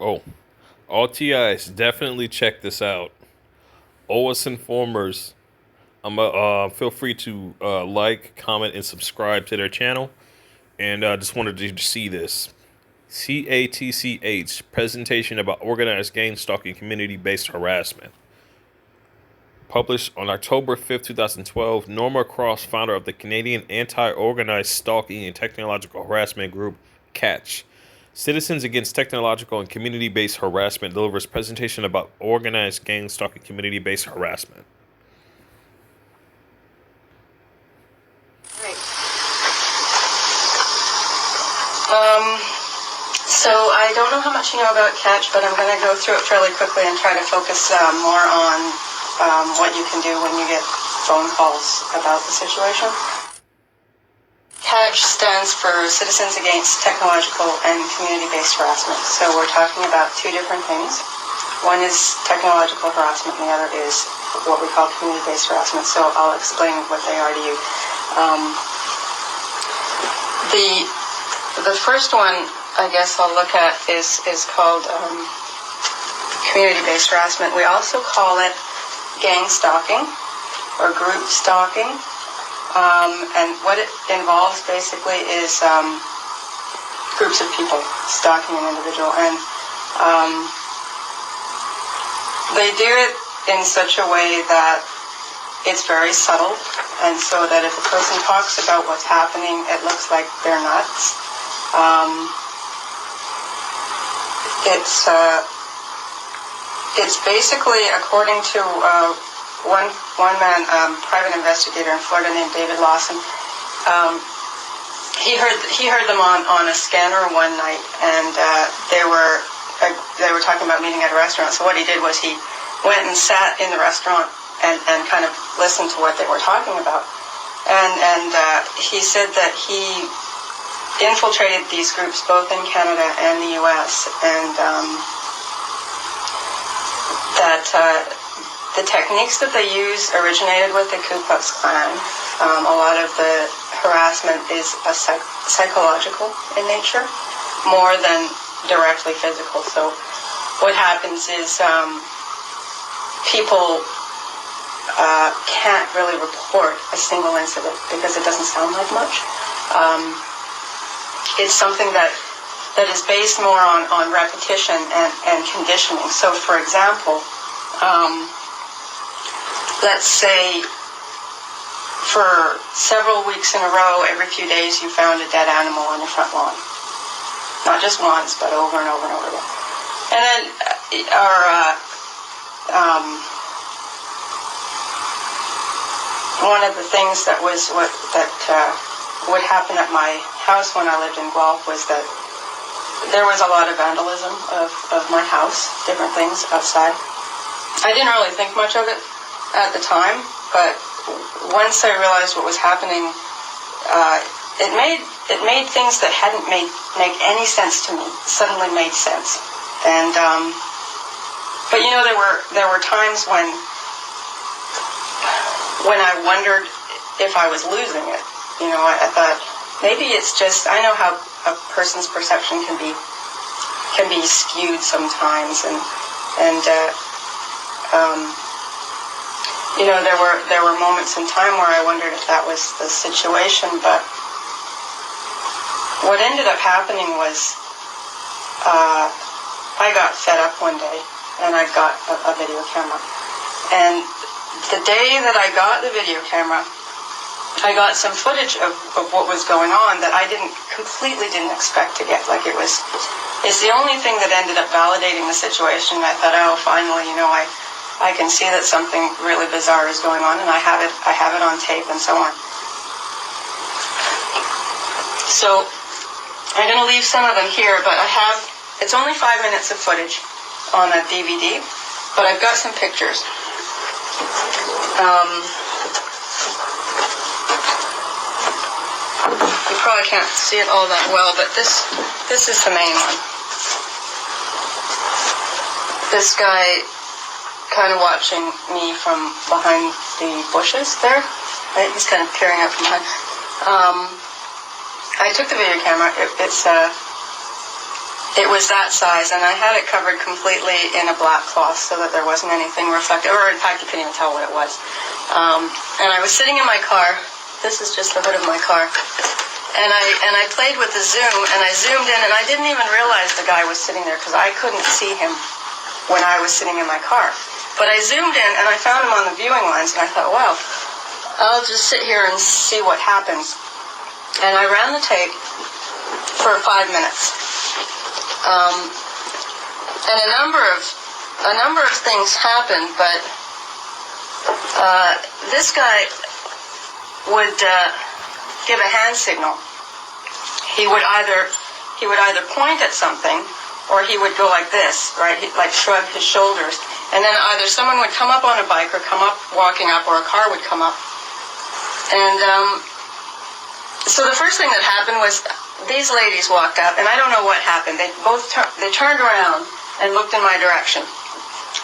Oh, all TIs, definitely check this out. OS Informers, feel free to like, comment, and subscribe to their channel. And just wanted to see this. C.A.T.C.H. Presentation about organized gang stalking community-based harassment. Published on October 5th, 2012, Norma Cross, founder of the Canadian anti-organized stalking and technological harassment group C.A.T.C.H. Citizens Against Technological and Community-Based Harassment, delivers presentation about organized gang stalking community-based harassment. Right. So I don't know how much you know about C.A.T.C.H, but I'm going to go through it fairly quickly and try to focus more on what you can do when you get phone calls about the situation. C.A.T.C.H stands for Citizens Against Technological and Community-Based Harassment. So we're talking about two different things. One is technological harassment, and the other is what we call community-based harassment. So I'll explain what they are to you. The first one, I guess I'll look at is called community-based harassment. We also call it gang stalking or group stalking. And what it involves basically is groups of people stalking an individual. And they do it in such a way that it's very subtle, and so that if a person talks about what's happening, it looks like they're nuts. It's basically, according to one man, private investigator in Florida named David Lawson. He heard them on a scanner one night, and they were talking about meeting at a restaurant. So what he did was he went and sat in the restaurant and kind of listened to what they were talking about. And he said that he infiltrated these groups both in Canada and the U.S. and that the techniques that they use originated with the Ku Klux Klan. A lot of the harassment is psychological in nature, more than directly physical. So what happens is people can't really report a single incident because it doesn't sound like much. It's something that is based more on repetition and conditioning. So, for example, let's say for several weeks in a row, every few days you found a dead animal on your front lawn. Not just once, but over and over and over again. And then one of the things that would happen at my house when I lived in Guelph was that there was a lot of vandalism of my house, different things outside. I didn't really think much of it at the time, but once I realized what was happening, it made things that hadn't make any sense to me suddenly made sense. And but you know, there were times when I wondered if I was losing it. You know, I thought maybe it's just, I know how a person's perception can be skewed sometimes, and you know, there were moments in time where I wondered if that was the situation. But what ended up happening was I got fed up one day, and I got a video camera. And the day that I got the video camera, I got some footage of what was going on that I completely didn't expect to get. Like, it's the only thing that ended up validating the situation. I thought, oh, finally, you know, I can see that something really bizarre is going on, and I have it on tape and so on. So I'm going to leave some of them here, but it's only 5 minutes of footage on a DVD, but I've got some pictures. You probably can't see it all that well, but this is the main one. This guy kind of watching me from behind the bushes there. Right? He's kind of peering out from behind. I took the video camera. It was that size, and I had it covered completely in a black cloth so that there wasn't anything reflective, or in fact you couldn't even tell what it was. And I was sitting in my car. This is just the hood of my car. And I played with the zoom, and I zoomed in, and I didn't even realize the guy was sitting there because I couldn't see him when I was sitting in my car. But I zoomed in, and I found him on the viewing lens, and I thought, well, I'll just sit here and see what happens. And I ran the tape for 5 minutes. And a number of things happened, but this guy would give a hand signal. He would either point at something, or he would go like this, right? He'd like shrug his shoulders, and then either someone would come up on a bike, or come up walking up, or a car would come up. And so the first thing that happened was these ladies walked up, and I don't know what happened. They both they turned around and looked in my direction.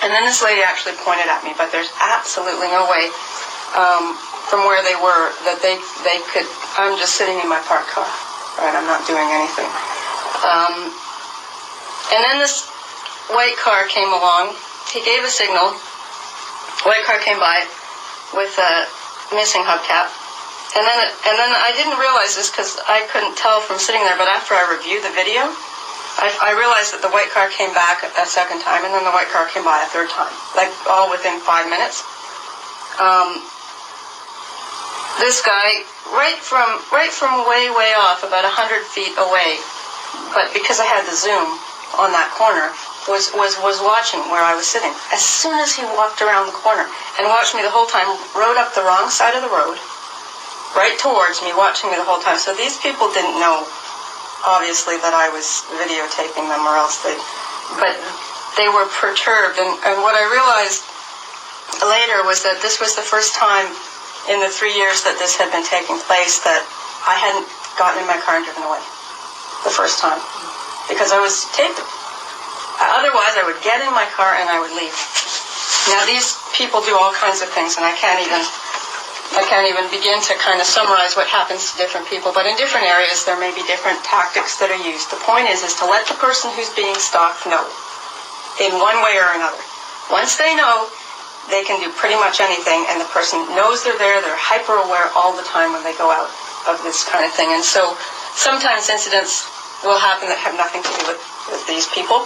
And then this lady actually pointed at me, but there's absolutely no way from where they were that they could. I'm just sitting in my parked car, right? I'm not doing anything. And then this white car came along. He gave a signal. White car came by with a missing hubcap. And then I didn't realize this because I couldn't tell from sitting there, but after I reviewed the video, I realized that the white car came back a second time, and then the white car came by a third time, like all within 5 minutes. This guy, right from way off, about 100 feet away, but because I had the zoom on that corner, was watching where I was sitting. As soon as he walked around the corner and watched me the whole time, rode up the wrong side of the road, right towards me, watching me the whole time. So these people didn't know, obviously, that I was videotaping them, or else but they were perturbed. And what I realized later was that this was the first time in the 3 years that this had been taking place that I hadn't gotten in my car and driven away. The first time. Because I was taping. Otherwise, I would get in my car and I would leave. Now, these people do all kinds of things, and I can't even begin to kind of summarize what happens to different people, but in different areas there may be different tactics that are used. The point is to let the person who's being stalked know, in one way or another. Once they know, they can do pretty much anything, and the person knows they're there, they're hyper-aware all the time when they go out of this kind of thing. And so sometimes incidents will happen that have nothing to do with these people,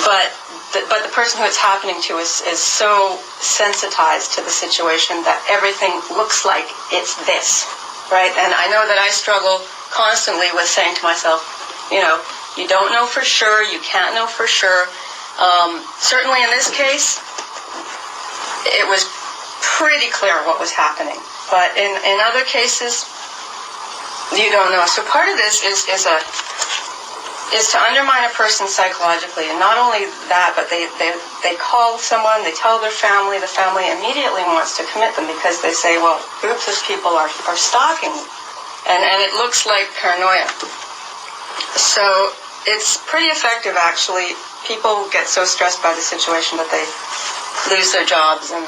but the person who it's happening to is so sensitized to the situation that everything looks like it's this, right? And I know that I struggle constantly with saying to myself, you don't know for sure, you can't know for sure. Certainly in this case, it was pretty clear what was happening. But in other cases, you don't know. So part of this is to undermine a person psychologically, and not only that, but they call someone, they tell their family, the family immediately wants to commit them because they say, well, groups of people are stalking me, and it looks like paranoia. So it's pretty effective, actually. People get so stressed by the situation that they lose their jobs, and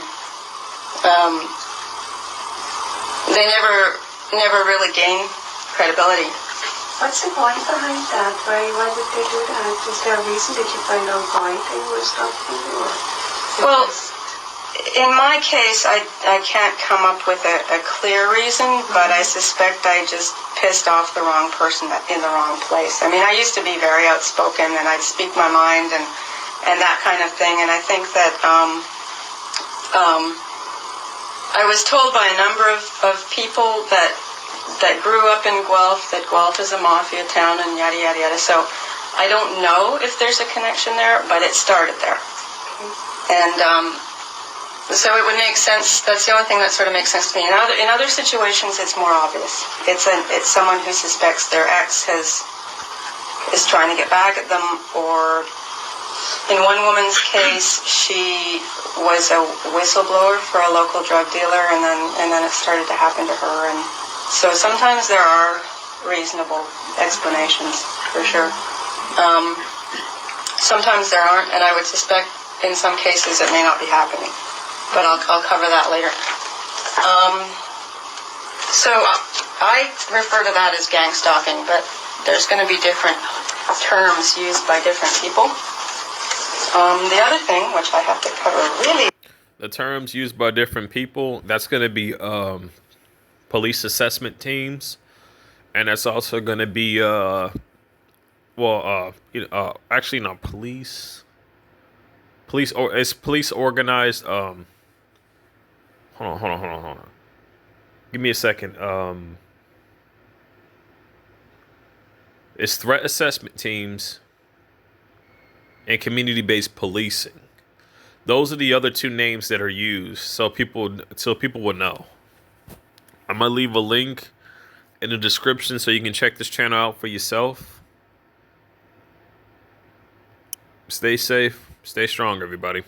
they never really gain credibility. What's the point behind that? Why did they do that? Is there a reason? Did you find out why they were stalking you? Well, in my case, I can't come up with a clear reason, but I suspect I just pissed off the wrong person in the wrong place. I mean, I used to be very outspoken, and I'd speak my mind and that kind of thing, and I think that I was told by a number of people that grew up in Guelph, that Guelph is a mafia town and yada, yada, yada. So I don't know if there's a connection there, but it started there. And so it would make sense. That's the only thing that sort of makes sense to me. In other situations, it's more obvious. It's someone who suspects their ex is trying to get back at them, or in one woman's case, she was a whistleblower for a local drug dealer, and then it started to happen to her. And so sometimes there are reasonable explanations, for sure. Sometimes there aren't, and I would suspect in some cases it may not be happening. But I'll cover that later. So I refer to that as gang stalking, but there's going to be different terms used by different people. The other thing, which I have to cover really... The terms used by different people, that's going to be police assessment teams. And that's also going to be, actually not police. It's police organized. Hold on. Give me a second. It's threat assessment teams and community-based policing. Those are the other two names that are used, so people will know. I'm gonna leave a link in the description so you can check this channel out for yourself. Stay safe, stay strong, everybody.